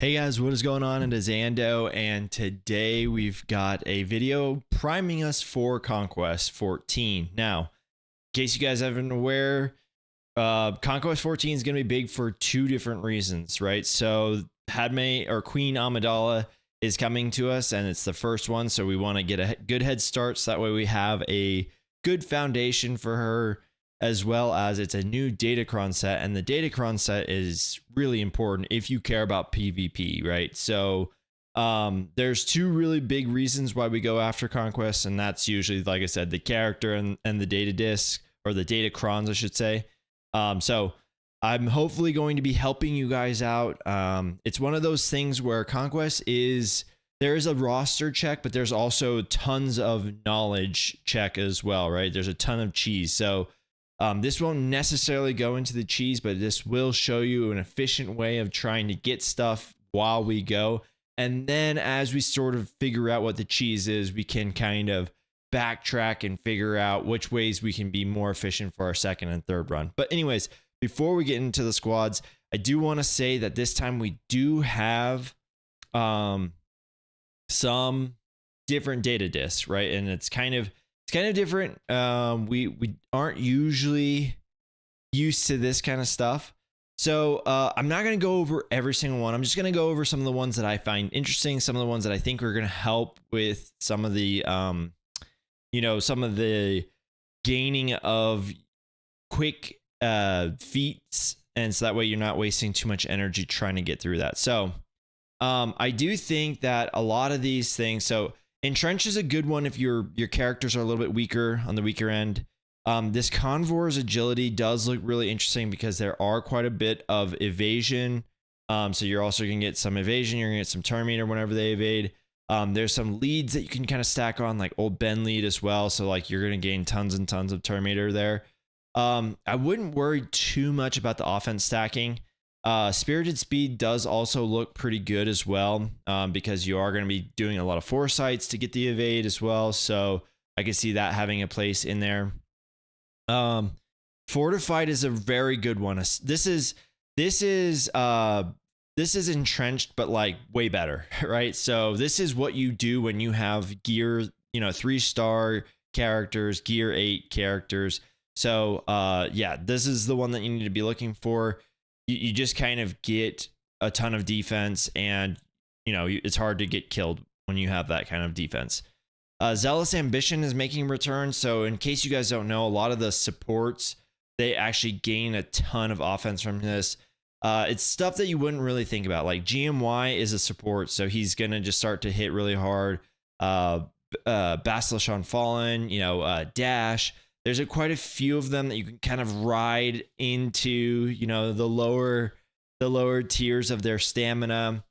Hey guys, what is going on? It is Ando, and today we've got a video priming us for Conquest 14. Now, in case you guys haven't aware, Conquest 14 is going to be big for two different reasons, right? So Padme or Queen Amidala is coming to us, and it's the first one, so we want to get a good head start, so that way we have a good foundation for her, as well as it's a new Datacron set, and the Datacron set is really important if you care about PvP, right? So there's two really big reasons why we go after Conquest, and that's usually, like I said, the character and the data disc, or the Datacrons, I should say. So I'm hopefully going to be helping you guys out. It's one of those things where Conquest there is a roster check, but there's also tons of knowledge check as well, right? There's a ton of cheese. So this won't necessarily go into the cheese, but this will show you an efficient way of trying to get stuff while we go. And then as we sort of figure out what the cheese is, we can kind of backtrack and figure out which ways we can be more efficient for our second and third run. But anyways, before we get into the squads, I do want to say that this time we do have some different data discs, right? And it's kind of different. We aren't usually used to this kind of stuff. So I'm not going to go over every single one. I'm just going to go over some of the ones that I find interesting, some of the ones that I think are going to help with some of the, some of the gaining of quick feats. And so that way you're not wasting too much energy trying to get through that. So I do think that a lot of these things, so Entrench is a good one if your characters are a little bit weaker, on the weaker end. This Convor's agility does look really interesting because there are quite a bit of evasion. So you're also going to get some evasion. You're going to get some turn meter whenever they evade. There's some leads that you can kind of stack on, like Old Ben lead as well. So like you're going to gain tons and tons of turn meter there. I wouldn't worry too much about the offense stacking. Spirited Speed does also look pretty good as well, because you are going to be doing a lot of foresights to get the evade as well. So I can see that having a place in there. Fortified is a very good one. This is entrenched, but like way better, right? So this is what you do when you have gear, 3-star characters, gear 8 characters. So yeah, this is the one that you need to be looking for. You just kind of get a ton of defense, and it's hard to get killed when you have that kind of defense. Zealous Ambition is making returns. So in case you guys don't know, a lot of the supports, they actually gain a ton of offense from this. It's stuff that you wouldn't really think about. Like GMY is a support, so he's gonna just start to hit really hard. Basilish on Fallen, Dash. There's quite a few of them that you can kind of ride into, the lower tiers of their stamina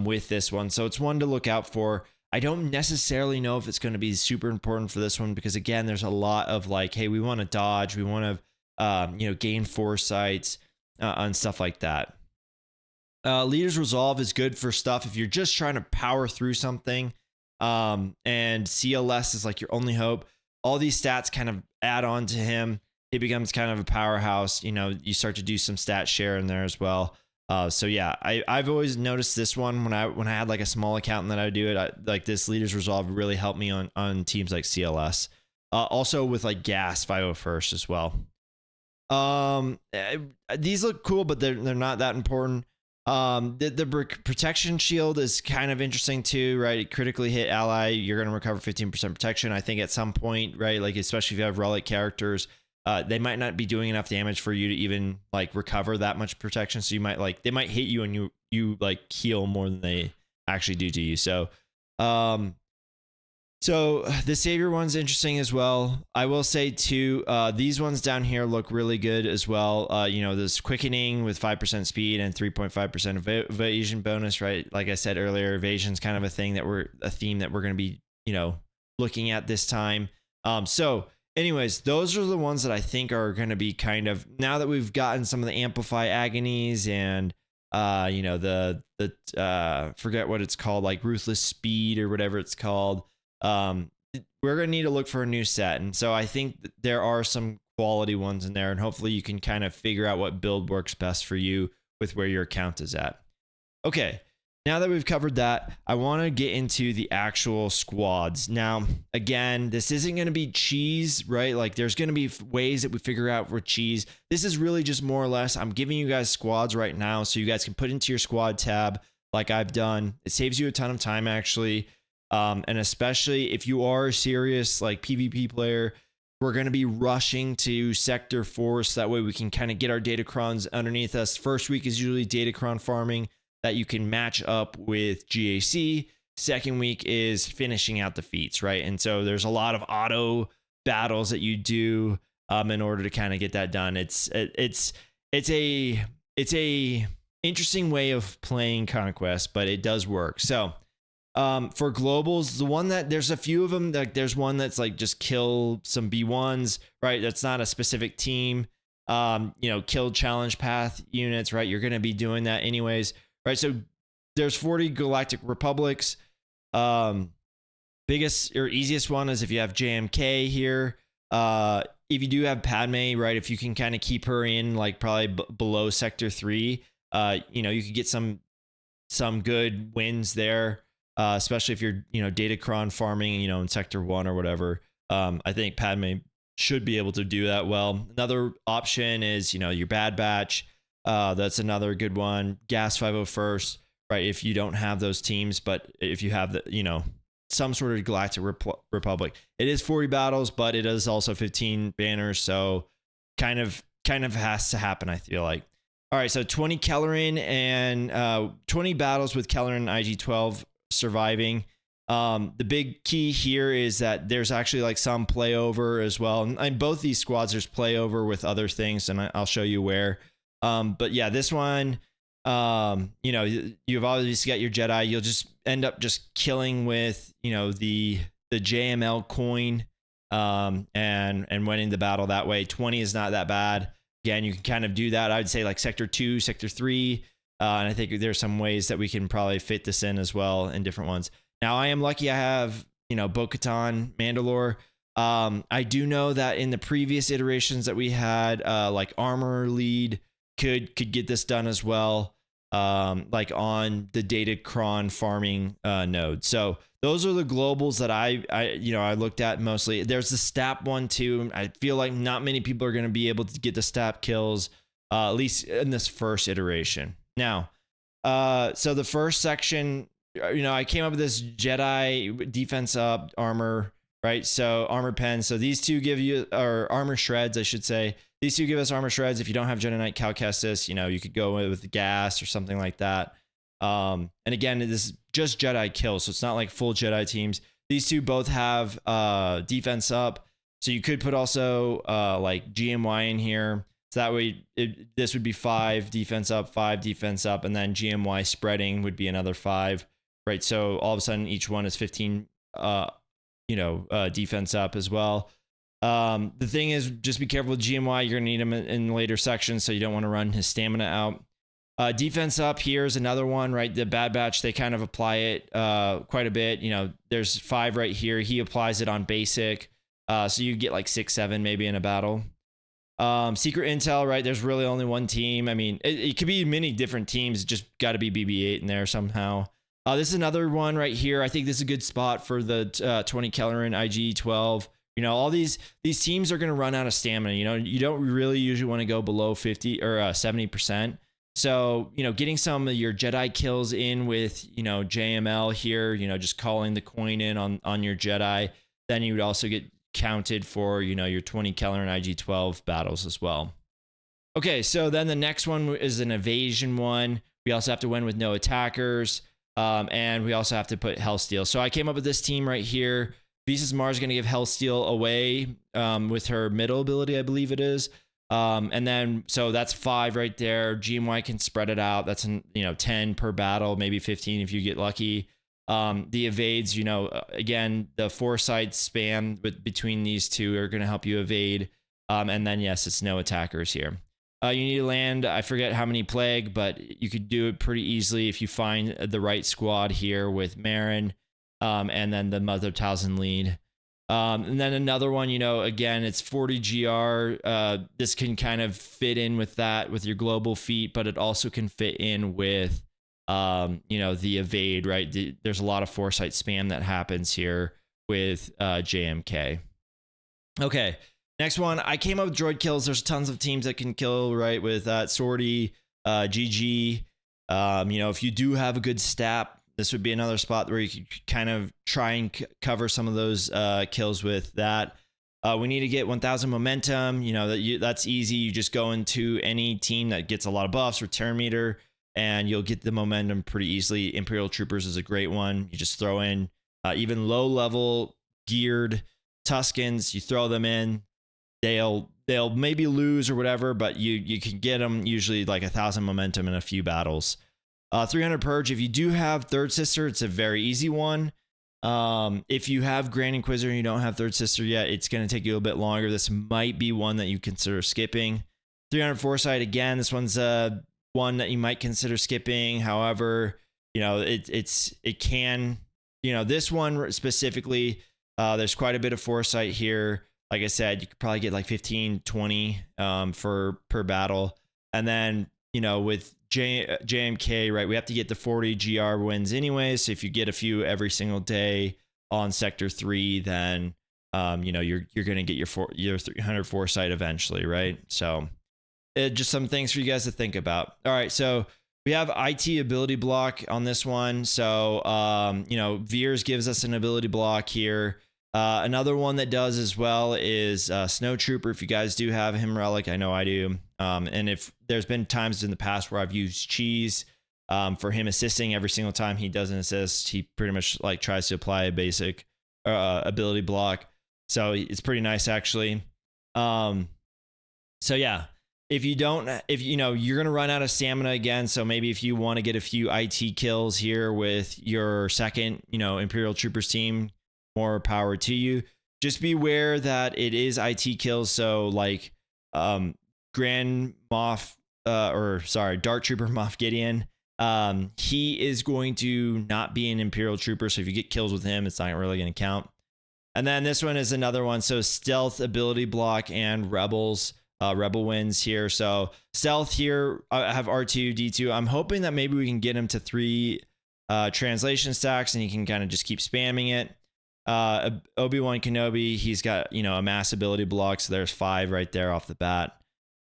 with this one. So it's one to look out for. I don't necessarily know if it's going to be super important for this one, because again, there's a lot of like, hey, we want to dodge, we want to, gain foresights and stuff like that. Leader's Resolve is good for stuff if you're just trying to power through something, and CLS is like your only hope. All these stats kind of add on to him. He becomes kind of a powerhouse. You start to do some stat share in there as well. So yeah, I've always noticed this one when I had like a small account and then I would do it. Like this Leader's Resolve really helped me on teams like CLS. Also with like Gas 501st as well. These look cool, but they're not that important. The protection shield is kind of interesting too, right? Critically hit ally, you're going to recover 15% protection. I think at some point, right, like especially if you have relic characters, they might not be doing enough damage for you to even like recover that much protection. So you might they might hit you and you like heal more than they actually do to you. So so the Savior one's interesting as well. I will say too, these ones down here look really good as well. This quickening with 5% speed and 3.5% evasion bonus, right? Like I said earlier, evasion's kind of a theme that we're going to be, looking at this time. So anyways, those are the ones that I think are going to be kind of, now that we've gotten some of the Amplify Agonies and the forget what it's called, like Ruthless Speed or whatever it's called. We're going to need to look for a new set. And so I think there are some quality ones in there, and hopefully you can kind of figure out what build works best for you with where your account is at. Okay, now that we've covered that, I want to get into the actual squads. Now, again, this isn't going to be cheese, right? Like there's going to be ways that we figure out for cheese. This is really just more or less, I'm giving you guys squads right now so you guys can put into your squad tab like I've done. It saves you a ton of time actually. And especially if you are a serious like PvP player, we're going to be rushing to Sector 4 so that way we can kind of get our datacrons underneath us. First week is usually datacron farming that you can match up with GAC. Second week is finishing out the feats, right? And so there's a lot of auto battles that you do in order to kind of get that done. It's a interesting way of playing Conquest, but it does work. So for globals, the one that there's a few of them, like there's one that's like just kill some B1s, right? That's not a specific team. Kill challenge path units, right? You're going to be doing that anyways. Right, so there's 40 galactic republics. Biggest or easiest one is if you have JMK here. If you do have Padme, right, if you can kind of keep her in like probably below Sector 3, you could get some good wins there, especially if you're datacron farming, in Sector 1 or whatever. I think Padme should be able to do that well. Another option is your Bad Batch. That's another good one. Gas 501st, right? If you don't have those teams, but if you have some sort of galactic republic, it is 40 battles, but it is also 15 banners. So kind of has to happen, I feel like. All right. So 20 Kelleran and 20 battles with Kelleran IG-12 surviving. The big key here is that there's actually like some play over as well. And both these squads, there's play over with other things, and I'll show you where. But yeah, this one, you've obviously got your Jedi. You'll just end up just killing with, the JML coin, and winning the battle that way. 20 is not that bad. Again, you can kind of do that. I would say like Sector 2, Sector 3. And I think there's some ways that we can probably fit this in as well in different ones. Now I am lucky I have, Bo-Katan, Mandalore. I do know that in the previous iterations that we had, like Armor Lead could get this done as well, like on the datacron farming node. So those are the globals that I looked at mostly. There's the STAP one too. I feel like not many people are going to be able to get the STAP kills, at least in this first iteration. Now, so the first section, I came up with this Jedi defense up armor, right? So armor pens. So these two give you, or armor shreds, I should say. These two give us armor shreds. If you don't have Jedi Knight Cal Kestis, you could go with the gas or something like that. And again, this is just Jedi kills, so it's not like full Jedi teams. These two both have defense up, so you could put also like GMY in here. So that way, this would be 5 defense up, 5 defense up, and then GMY spreading would be another 5, right? So all of a sudden, each one is 15, defense up as well. The thing is, just be careful with GMY. You're gonna need him in later sections, so you don't want to run his stamina out. Defense up here is another one, right? The Bad Batch, they kind of apply it quite a bit. There's 5 right here. He applies it on basic, so you get like 6, 7 maybe in a battle. Secret intel, right? There's really only one team. I mean, it could be many different teams. Just got to be BB-8 in there somehow. This is another one right here. I think this is a good spot for the 20 Kelleran IG-12. All these teams are going to run out of stamina. You don't really usually want to go below 50 or 70%. So, getting some of your Jedi kills in with, JML here, just calling the coin in on your Jedi, then you would also get counted for, your 20 Kelleran IG-12 battles as well. Okay, so then the next one is an evasion one. We also have to win with no attackers, and we also have to put Hellsteel. So I came up with this team right here. Visas Mars is going to give Hellsteel away with her middle ability, I believe it is. And then, so that's 5 right there. GMY can spread it out. That's 10 per battle, maybe 15 if you get lucky. The evades, again, the foresight spam between these two are going to help you evade. And then, yes, it's no attackers here. You need to land, I forget how many plague, but you could do it pretty easily if you find the right squad here with Marin, and then the Mother Talzin lead. And then another one, again, it's 40 GR. This can kind of fit in with that, with your global feat, but it also can fit in with you know, the evade, right? There's a lot of foresight spam that happens here with JMK. Okay, next one. I came up with droid kills. There's tons of teams that can kill, right, with Sortie, GG. You know, if you do have a good stat, this would be another spot where you could kind of try and cover some of those kills with that. We need to get 1000 momentum. You know, that's easy. You just go into any team that gets a lot of buffs, return meter, and you'll get the momentum pretty easily. Imperial Troopers is a great one. You just throw in even low level geared Tuskens. You throw them in. They'll maybe lose or whatever, but you can get them usually like 1000 momentum in a few battles. 300 purge. If you do have Third Sister, it's a very easy one. If you have Grand Inquisitor and you don't have Third Sister yet, it's going to take you a bit longer. This might be one that you consider skipping. 300 foresight. Again, this one's one that you might consider skipping. However, you know, it can, you know, this one specifically, there's quite a bit of foresight here. Like I said, you could probably get like 15, 20 per battle. And then, you know, with JMK, right, we have to get the 40 GR wins anyway. So if you get a few every single day on Sector 3, then, you know, you're going to get your 300 foresight eventually, right? So just some things for you guys to think about. All right, so we have IT ability block on this one. So, you know, Veers gives us an ability block here. Another one that does as well is Snow Trooper. If you guys do have him relic, I know I do. And if there's been times in the past where I've used cheese for him assisting every single time he doesn't assist, he pretty much like tries to apply a basic ability block. So it's pretty nice actually. So yeah, if you know, you're going to run out of stamina again. So maybe if you want to get a few IT kills here with your second, you know, Imperial Troopers team, more power to you. Just be aware that it is IT kills. So like Grand Moff, Dark Trooper Moff Gideon, he is going to not be an Imperial Trooper. So if you get kills with him, it's not really going to count. And then this one is another one. So stealth ability block and rebels, rebel wins here. So stealth here, I have R2, D2. I'm hoping that maybe we can get him to 3 translation stacks and he can kind of just keep spamming it. Obi-Wan Kenobi, he's got, you know, a mass ability block, so there's 5 right there off the bat.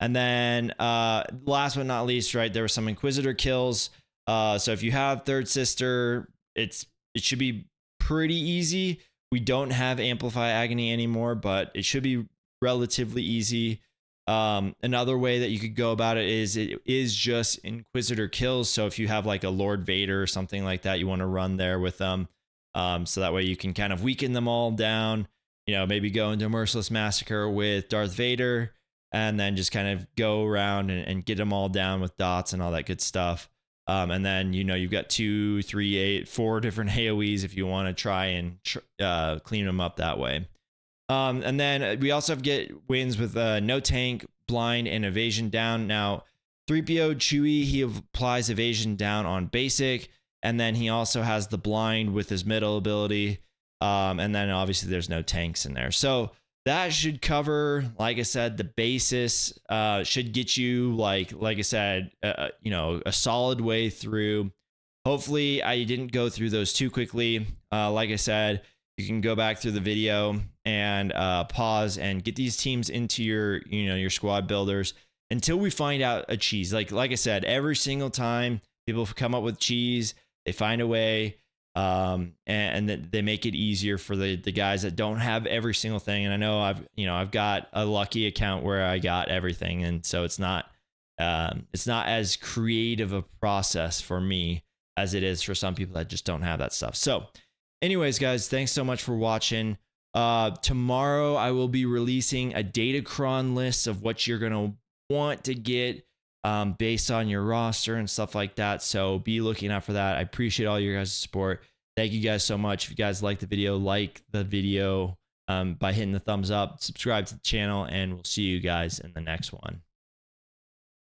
And then last but not least, right, there were some Inquisitor kills. So if you have Third Sister, it should be pretty easy. We don't have Amplify Agony anymore, but it should be relatively easy. Another way that you could go about it is just Inquisitor kills. So if you have like a Lord Vader or something like that, you want to run there with them. So that way you can kind of weaken them all down, you know, maybe go into a Merciless Massacre with Darth Vader and then just kind of go around and get them all down with dots and all that good stuff. And then, you know, you've got 2, 3, 8, 4 different AoEs if you want to try and clean them up that way. And then we also have get wins with no tank, blind, and evasion down. Now, 3PO Chewie, he applies evasion down on basic. And then he also has the blind with his middle ability. And then obviously there's no tanks in there. So that should cover, like I said, the basis should get you, like I said, you know, a solid way through. Hopefully I didn't go through those too quickly. Like I said, you can go back through the video and pause and get these teams into your, you know, your squad builders until we find out a cheese. Like I said, every single time people come up with cheese, they find a way, and they make it easier for the guys that don't have every single thing. And I know I've got a lucky account where I got everything, and so it's not as creative a process for me as it is for some people that just don't have that stuff. So, anyways, guys, thanks so much for watching. Tomorrow I will be releasing a Datacron list of what you're gonna want to get based on your roster and stuff like that. So be looking out for that. I appreciate all your guys' support. Thank you guys so much. If you guys like the video by hitting the thumbs up, subscribe to the channel, and we'll see you guys in the next one.